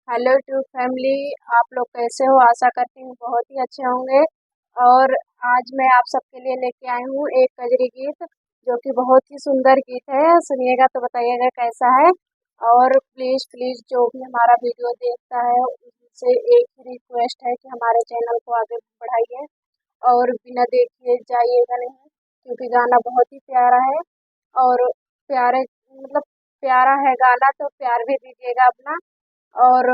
Hello to family. आप लोग कैसे हो? आशा करती हूँ बहुत ही अच्छे होंगे। और आज मैं आप सबके लिए लेके आई हूँ एक कजरी गीत, जो कि बहुत ही सुंदर गीत है। सुनिएगा तो बताइएगा कैसा है। और प्लीज़ प्लीज़ जो भी हमारा वीडियो देखता है उनसे एक ही रिक्वेस्ट है कि हमारे चैनल को आगे बढ़ाइए और बिना देखे जाइएगा नहीं, क्योंकि गाना बहुत ही प्यारा है। और प्यारे मतलब प्यारा है गाना, तो प्यार भी दीजिएगा अपना। और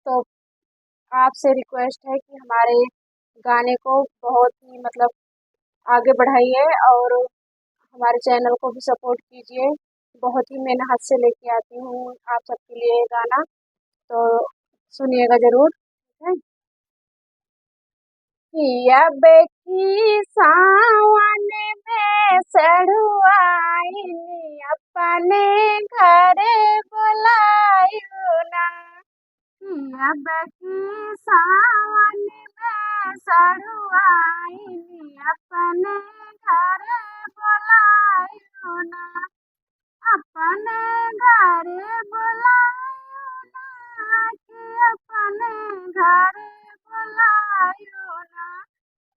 तो आपसे रिक्वेस्ट है कि हमारे गाने को बहुत ही आगे बढ़ाइए और हमारे चैनल को भी सपोर्ट कीजिए। बहुत ही मेहनत से लेके आती हूँ आप सबके लिए ये गाना, तो सुनिएगा ज़रूर, ठीक है? किया बेटी सावन में सड़ुआइनी अपने घरे बुलायु ना। किया बेटी सावन में सड़ुआइनी अपने घरे बुलायु ना। अपने घरे बुलायु ना, कि अपने घरे बुलायु ना।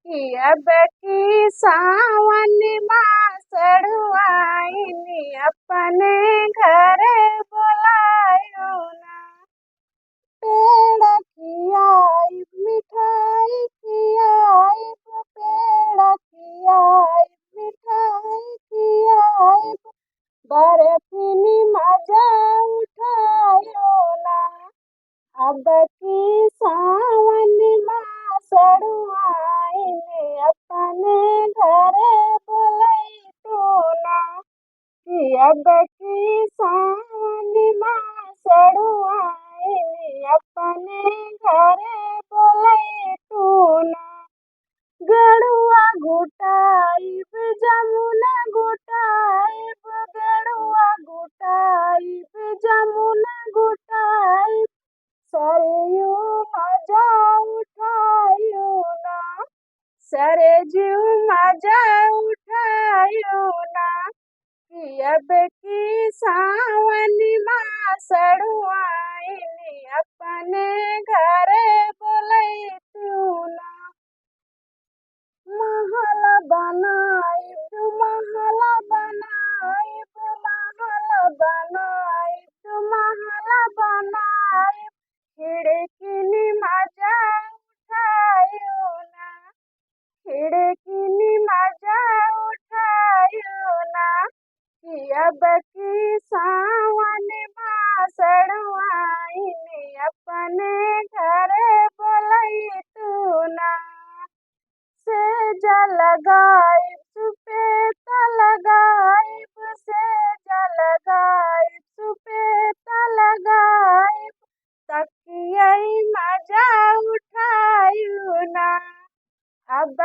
किया बेटी सावन माँ सड़ुआइनी अपने घरे बुलायु ना। पेड़ खियाई मिठाई खियाई, पेड़ खियाई मिठाई खियाई, बर्फीनी मजा उठायो ना। अब की सावन माँ सड़ुआइनी अपने घरे बुलैतो ना। कि अब की सावन माँ सड़ुआइनी अपने घरे बुलैतो ना। गड़ुआ घुटाइब जमुना घुटाइब, गड़ुआ घुटाइब जमुना घुटाइब, सरयू मजा उठायु ना। सरजू मजा उठायु ना। कि अब की सावन माँ सड़ुआइनी अपने घरे बुलैतु ना। महल बनाइब महल बनाइब, महल बनाइब महल बनाइब, खिड़किनी मजा उठायु ना। खिड़किनी मजा उठायु ना। कि अब की सावन माँ सड़ुआइनी अपने घरे बुलैतु ना। सेज लगाइब सुपेत लगाइब, सेज लगाइब सुपेत लगाइब, तकियै मजा उठायु ना। अब